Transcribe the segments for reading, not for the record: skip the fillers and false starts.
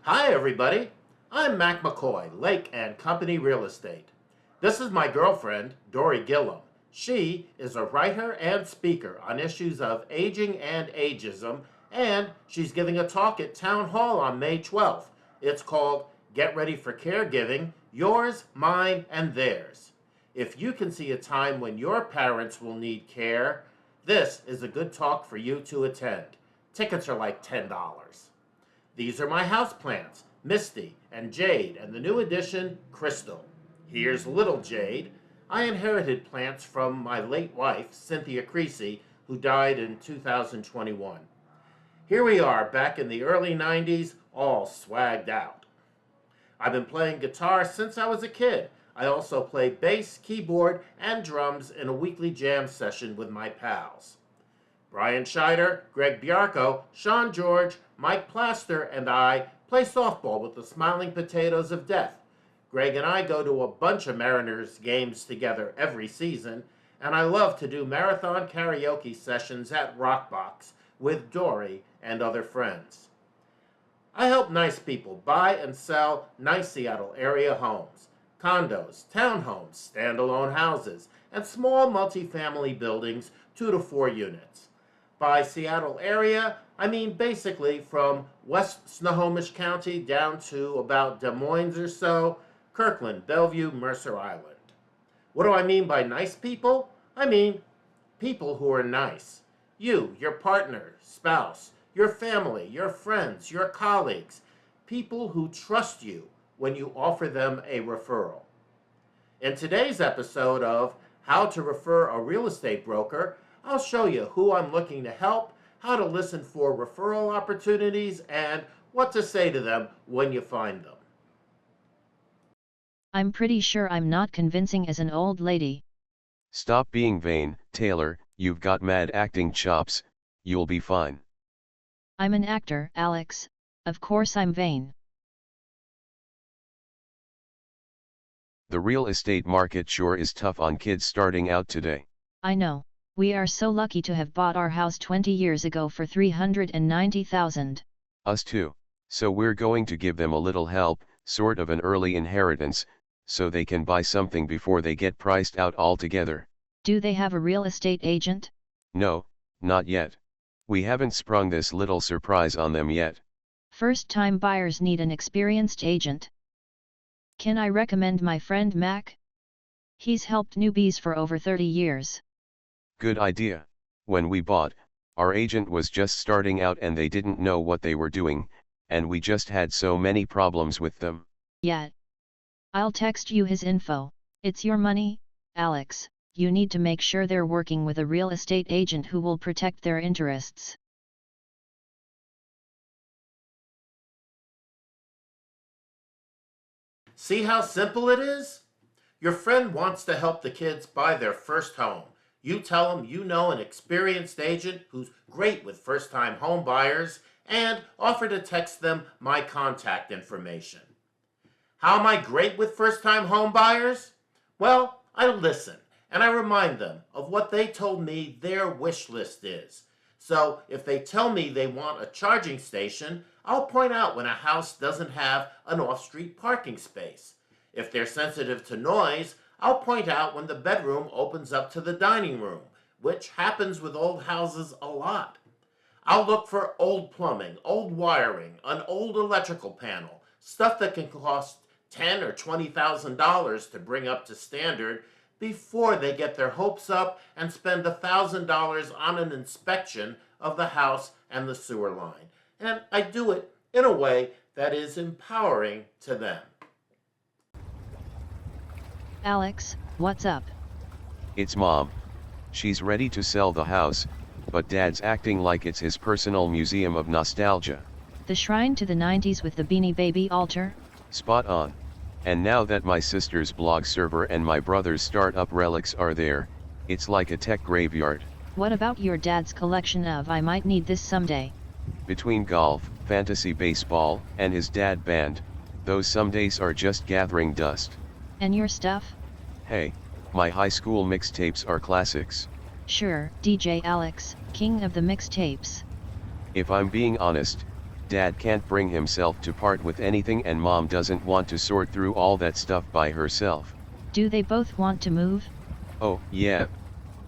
Hi, everybody. I'm Mac McCoy, Lake and Company Real Estate. This is my girlfriend, Dory Gillum. She is a writer and speaker on issues of aging and ageism, and she's giving a talk at Town Hall on May 12th. It's called Get Ready for Caregiving, Yours, Mine, and Theirs. If you can see a time when your parents will need care, this is a good talk for you to attend. Tickets are like $10. These are my houseplants, Misty and Jade, and the new addition, Crystal. Here's Little Jade. I inherited plants from my late wife, Cynthia Creasy, who died in 2021. Here we are, back in the early 90s, all swagged out. I've been playing guitar since I was a kid. I also play bass, keyboard, and drums in a weekly jam session with my pals. Brian Scheider, Greg Biarco, Sean George, Mike Plaster, and I play softball with the Smiling Potatoes of Death. Greg and I go to a bunch of Mariners games together every season, and I love to do marathon karaoke sessions at Rockbox with Dory and other friends. I help nice people buy and sell nice Seattle area homes, condos, townhomes, standalone houses, and small multifamily buildings, 2 to 4 units. By Seattle area, I mean basically from West Snohomish County down to about Des Moines or so, Kirkland, Bellevue, Mercer Island. What do I mean by nice people? I mean people who are nice. You, your partner, spouse, your family, your friends, your colleagues, people who trust you when you offer them a referral. In today's episode of How to Refer a Real Estate Broker, I'll show you who I'm looking to help, how to listen for referral opportunities, and what to say to them when you find them. I'm pretty sure I'm not convincing as an old lady. Stop being vain, Taylor, you've got mad acting chops, you'll be fine. I'm an actor, Alex. Of course I'm vain. The real estate market sure is tough on kids starting out today. I know. We are so lucky to have bought our house 20 years ago for $390,000. Us too. So we're going to give them a little help, sort of an early inheritance, so they can buy something before they get priced out altogether. Do they have a real estate agent? No, not yet. We haven't sprung this little surprise on them yet. First-time buyers need an experienced agent. Can I recommend my friend Mac? He's helped newbies for over 30 years. Good idea. When we bought, our agent was just starting out and they didn't know what they were doing, and we just had so many problems with them. Yeah. I'll text you his info. It's your money, Alex. You need to make sure they're working with a real estate agent who will protect their interests. See how simple it is? Your friend wants to help the kids buy their first home. You tell them you know an experienced agent who's great with first-time home buyers and offer to text them my contact information. How am I great with first-time home buyers? Well, I listen and I remind them of what they told me their wish list is. So if they tell me they want a charging station, I'll point out when a house doesn't have an off-street parking space. If they're sensitive to noise, I'll point out when the bedroom opens up to the dining room, which happens with old houses a lot. I'll look for old plumbing, old wiring, an old electrical panel, stuff that can cost $10,000 or $20,000 to bring up to standard before they get their hopes up and spend $1,000 on an inspection of the house and the sewer line. And I do it in a way that is empowering to them. Alex, what's up? It's Mom. She's ready to sell the house, but Dad's acting like it's his personal museum of nostalgia. The shrine to the 90s with the Beanie Baby altar? Spot on. And now that my sister's blog server and my brother's startup relics are there, it's like a tech graveyard. What about your dad's collection of I might need this someday? Between golf, fantasy baseball, and his dad band, those somedays are just gathering dust. And your stuff? Hey, my high school mixtapes are classics. Sure, DJ Alex, king of the mixtapes. If I'm being honest, Dad can't bring himself to part with anything and Mom doesn't want to sort through all that stuff by herself. Do they both want to move? Oh, yeah.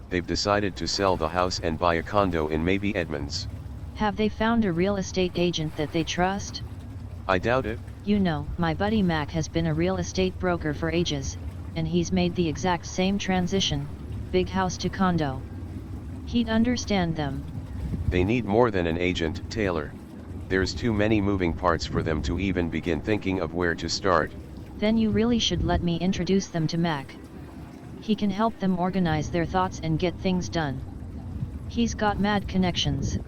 They've decided to sell the house and buy a condo in maybe Edmonds. Have they found a real estate agent that they trust? I doubt it. You know, my buddy Mac has been a real estate broker for ages, and he's made the exact same transition, big house to condo. He'd understand them. They need more than an agent, Taylor. There's too many moving parts for them to even begin thinking of where to start. Then you really should let me introduce them to Mac. He can help them organize their thoughts and get things done. He's got mad connections.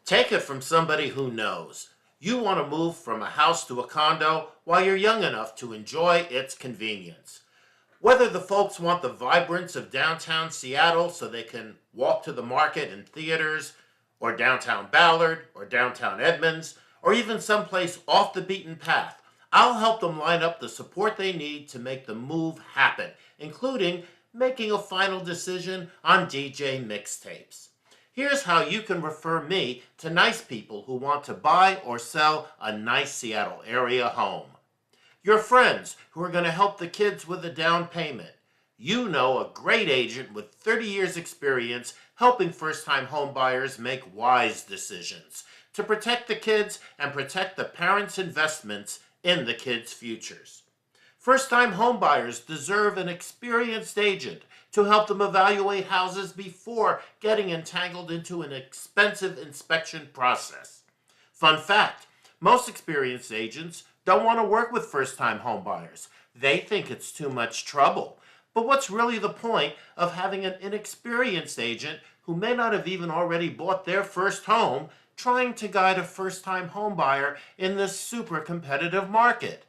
Take it from somebody who knows. You want to move from a house to a condo while you're young enough to enjoy its convenience. Whether the folks want the vibrance of downtown Seattle so they can walk to the market and theaters, or downtown Ballard, or downtown Edmonds, or even someplace off the beaten path, I'll help them line up the support they need to make the move happen, including making a final decision on DJ mixtapes. Here's how you can refer me to nice people who want to buy or sell a nice Seattle area home. Your friends who are going to help the kids with a down payment. You know a great agent with 30 years experience helping first-time home buyers make wise decisions to protect the kids and protect the parents' investments in the kids' futures. First-time home buyers deserve an experienced agent to help them evaluate houses before getting entangled into an expensive inspection process. Fun fact, most experienced agents don't want to work with first-time home buyers. They think it's too much trouble. But what's really the point of having an inexperienced agent who may not have even already bought their first home trying to guide a first-time home buyer in this super competitive market?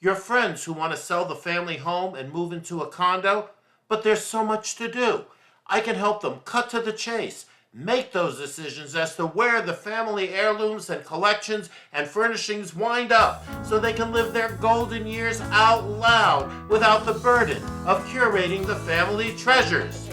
Your friends who want to sell the family home and move into a condo, but there's so much to do. I can help them cut to the chase, make those decisions as to where the family heirlooms and collections and furnishings wind up so they can live their golden years out loud without the burden of curating the family treasures.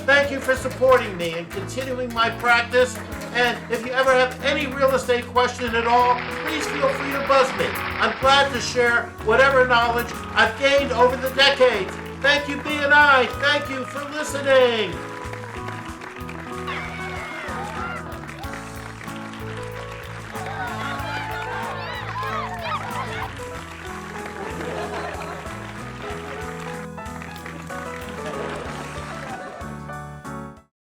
Thank you for supporting me and continuing my practice. And if you ever have any real estate question at all, please feel free to buzz me. I'm glad to share whatever knowledge I've gained over the decades. Thank you, BNI. Thank you for listening.